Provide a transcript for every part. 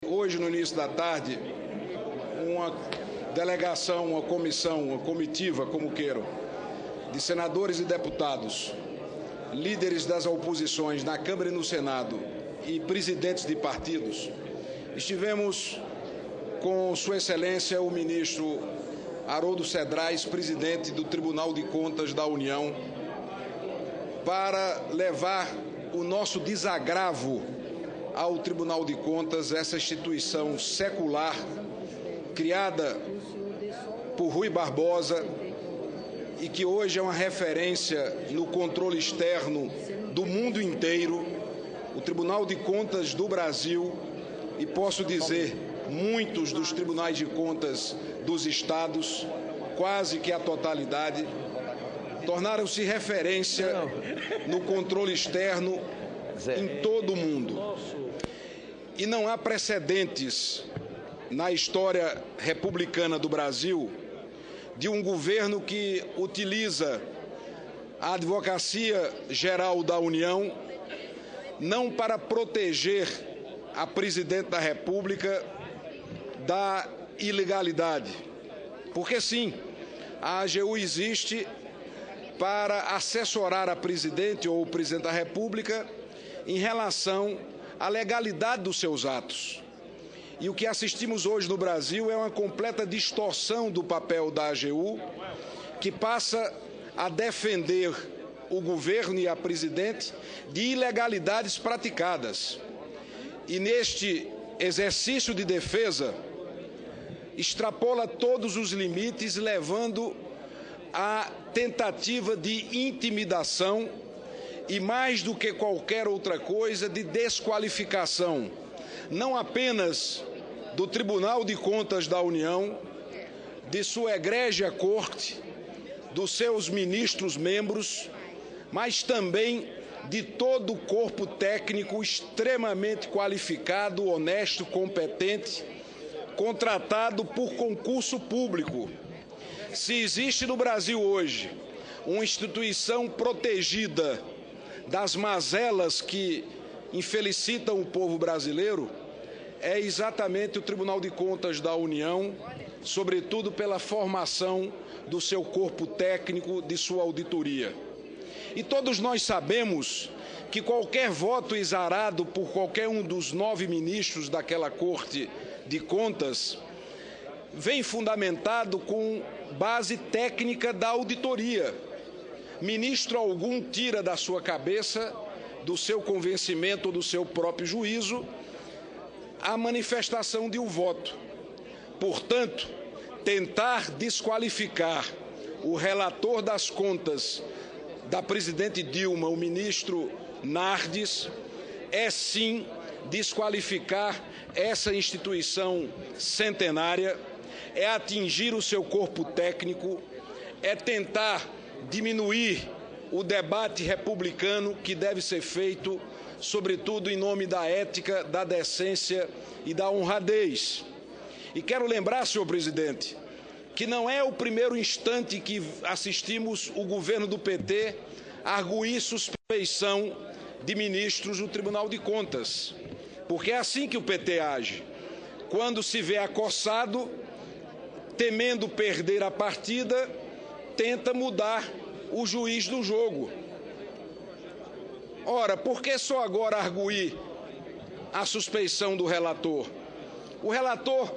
Hoje, no início da tarde, uma delegação, uma comissão, uma comitiva, como queiram, de senadores e deputados, líderes das oposições na Câmara e no Senado e presidentes de partidos, estivemos com Sua Excelência o ministro Haroldo Cedrais, presidente do Tribunal de Contas da União, para levar o nosso desagravo ao Tribunal de Contas, essa instituição secular, criada por Rui Barbosa e que hoje é uma referência no controle externo do mundo inteiro, o Tribunal de Contas do Brasil, e posso dizer, muitos dos tribunais de contas dos estados, quase que a totalidade, tornaram-se referência no controle externo em todo o mundo. E não há precedentes na história republicana do Brasil de um governo que utiliza a Advocacia Geral da União não para proteger a Presidente da República da ilegalidade. Porque sim, a AGU existe para assessorar a Presidente ou o Presidente da República em relação à legalidade dos seus atos. E o que assistimos hoje no Brasil é uma completa distorção do papel da AGU, que passa a defender o governo e a Presidente de ilegalidades praticadas. E neste exercício de defesa, extrapola todos os limites, levando à tentativa de intimidação e, mais do que qualquer outra coisa, de desqualificação, não apenas do Tribunal de Contas da União, de sua egrégia corte, dos seus ministros membros, mas também de todo o corpo técnico extremamente qualificado, honesto, competente, contratado por concurso público. Se existe no Brasil hoje uma instituição protegida das mazelas que infelicitam o povo brasileiro, é exatamente o Tribunal de Contas da União, sobretudo pela formação do seu corpo técnico, de sua auditoria. E todos nós sabemos que qualquer voto exarado por qualquer um dos 9 ministros daquela Corte de Contas vem fundamentado com base técnica da auditoria. Ministro algum tira da sua cabeça, do seu convencimento ou do seu próprio juízo, a manifestação de um voto. Portanto, tentar desqualificar o relator das contas da presidente Dilma, o ministro Nardes, é sim desqualificar essa instituição centenária, é atingir o seu corpo técnico, é tentar diminuir o debate republicano que deve ser feito, sobretudo em nome da ética, da decência e da honradez. E quero lembrar, senhor presidente, que não é o primeiro instante que assistimos o governo do PT arguir suspeição de ministros do Tribunal de Contas, porque é assim que o PT age. Quando se vê acossado, temendo perder a partida, tenta mudar o juiz do jogo. Ora, por que só agora arguir a suspeição do relator? O relator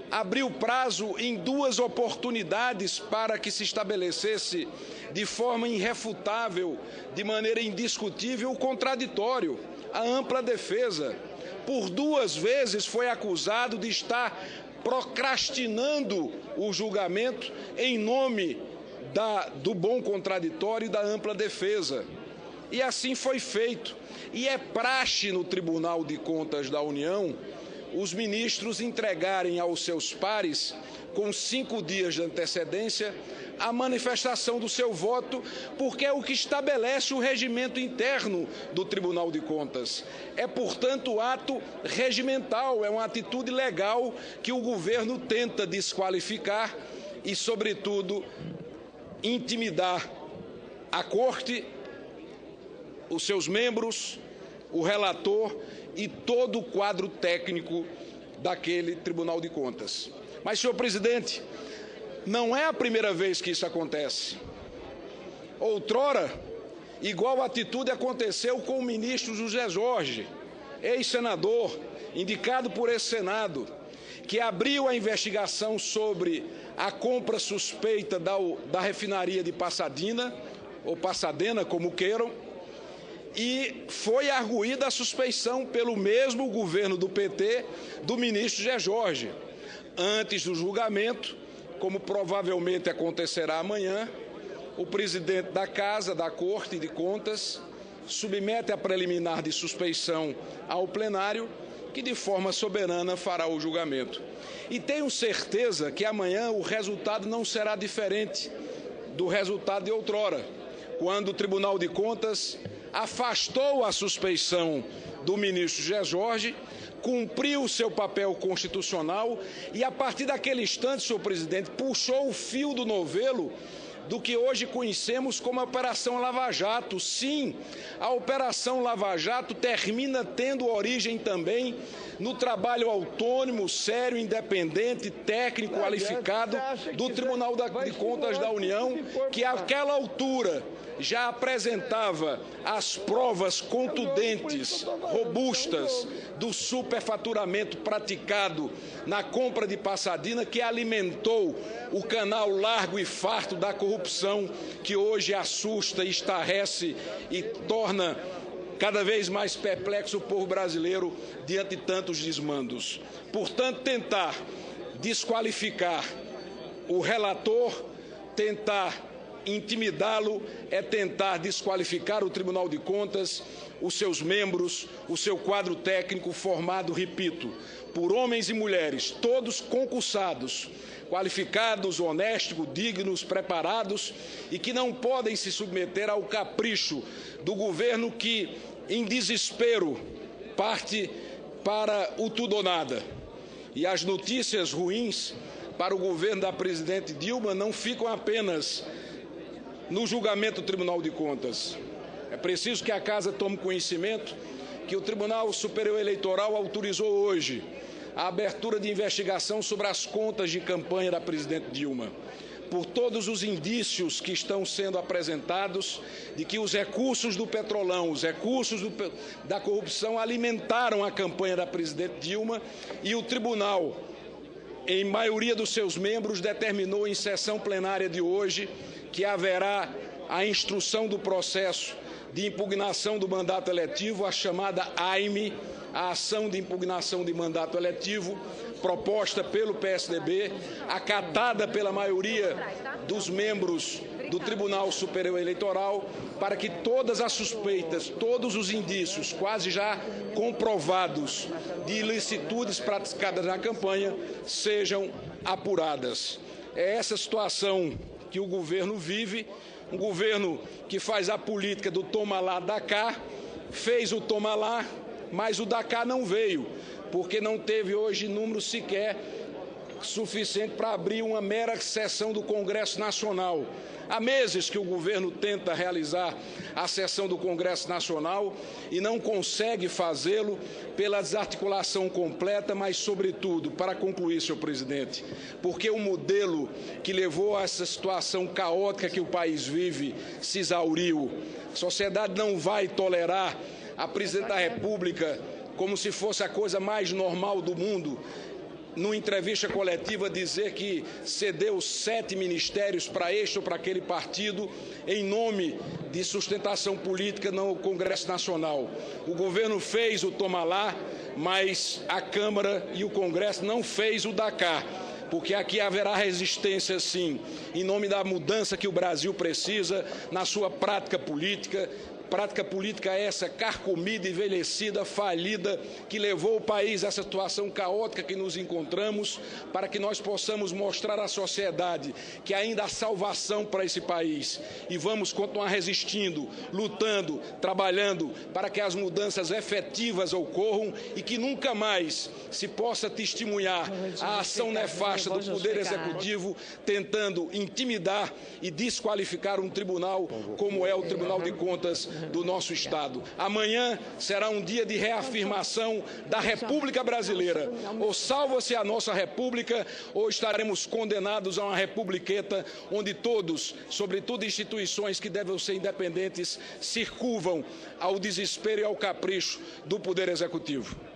abriu prazo em 2 oportunidades para que se estabelecesse de forma irrefutável, de maneira indiscutível, o contraditório, a ampla defesa. Por 2 vezes foi acusado de estar procrastinando o julgamento em nome do bom contraditório e da ampla defesa. E assim foi feito. E é praxe no Tribunal de Contas da União os ministros entregarem aos seus pares, com 5 dias de antecedência, a manifestação do seu voto, porque é o que estabelece o regimento interno do Tribunal de Contas. É, portanto, ato regimental, é uma atitude legal que o governo tenta desqualificar e, sobretudo, intimidar a Corte, os seus membros, o relator e todo o quadro técnico daquele Tribunal de Contas. Mas, senhor presidente, não é a primeira vez que isso acontece. Outrora, igual atitude aconteceu com o ministro José Jorge, ex-senador, indicado por esse Senado, que abriu a investigação sobre a compra suspeita da refinaria de Passadena, ou Passadena, como queiram, e foi arguída a suspeição pelo mesmo governo do PT do ministro José Jorge. Antes do julgamento, como provavelmente acontecerá amanhã, o presidente da Casa, da Corte de Contas, submete a preliminar de suspeição ao plenário, que de forma soberana fará o julgamento. E tenho certeza que amanhã o resultado não será diferente do resultado de outrora, quando o Tribunal de Contas afastou a suspeição do ministro José Jorge, cumpriu o seu papel constitucional e, a partir daquele instante, senhor presidente, puxou o fio do novelo do que hoje conhecemos como a Operação Lava Jato. Sim, a Operação Lava Jato termina tendo origem também no trabalho autônomo, sério, independente, técnico, qualificado do Tribunal de Contas da União, que àquela altura já apresentava as provas contundentes, robustas, do superfaturamento praticado na compra de Passadena, que alimentou o canal largo e farto da corrupção, que hoje assusta, estarrece e torna cada vez mais perplexo o povo brasileiro diante de tantos desmandos. Portanto, tentar desqualificar o relator, tentar intimidá-lo, é tentar desqualificar o Tribunal de Contas, os seus membros, o seu quadro técnico formado, repito, por homens e mulheres, todos concursados, qualificados, honestos, dignos, preparados e que não podem se submeter ao capricho do governo que, em desespero, parte para o tudo ou nada. E as notícias ruins para o governo da presidente Dilma não ficam apenas no julgamento do Tribunal de Contas. É preciso que a Casa tome conhecimento que o Tribunal Superior Eleitoral autorizou hoje a abertura de investigação sobre as contas de campanha da presidente Dilma, por todos os indícios que estão sendo apresentados de que os recursos do Petrolão, os recursos da corrupção alimentaram a campanha da presidente Dilma, e o Tribunal, em maioria dos seus membros, determinou em sessão plenária de hoje que haverá a instrução do processo de impugnação do mandato eletivo, a chamada AIME, a ação de impugnação de mandato eletivo, proposta pelo PSDB, acatada pela maioria dos membros do Tribunal Superior Eleitoral, para que todas as suspeitas, todos os indícios, quase já comprovados, de ilicitudes praticadas na campanha, sejam apuradas. É essa situação que o governo vive, um governo que faz a política do toma lá, dá cá, fez o toma lá, mas o dá cá não veio, porque não teve hoje número sequer suficiente para abrir uma mera sessão do Congresso Nacional. Há meses que o governo tenta realizar a sessão do Congresso Nacional e não consegue fazê-lo pela desarticulação completa, mas, sobretudo, para concluir, senhor presidente, porque o modelo que levou a essa situação caótica que o país vive se exauriu. A sociedade não vai tolerar a presidente da República, como se fosse a coisa mais normal do mundo, numa entrevista coletiva, dizer que cedeu 7 ministérios para este ou para aquele partido em nome de sustentação política no Congresso Nacional. O governo fez o toma lá, mas a Câmara e o Congresso não fez o dá cá, porque aqui haverá resistência, sim, em nome da mudança que o Brasil precisa na sua prática política essa carcomida, envelhecida, falida, que levou o país a essa situação caótica que nos encontramos, para que nós possamos mostrar à sociedade que ainda há salvação para esse país. E vamos continuar resistindo, lutando, trabalhando para que as mudanças efetivas ocorram e que nunca mais se possa testemunhar a ação nefasta do Poder Executivo tentando intimidar e desqualificar um tribunal como é o Tribunal de Contas do nosso Estado. Amanhã será um dia de reafirmação da República Brasileira. Ou salva-se a nossa República, ou estaremos condenados a uma republiqueta onde todos, sobretudo instituições que devem ser independentes, se curvam ao desespero e ao capricho do Poder Executivo.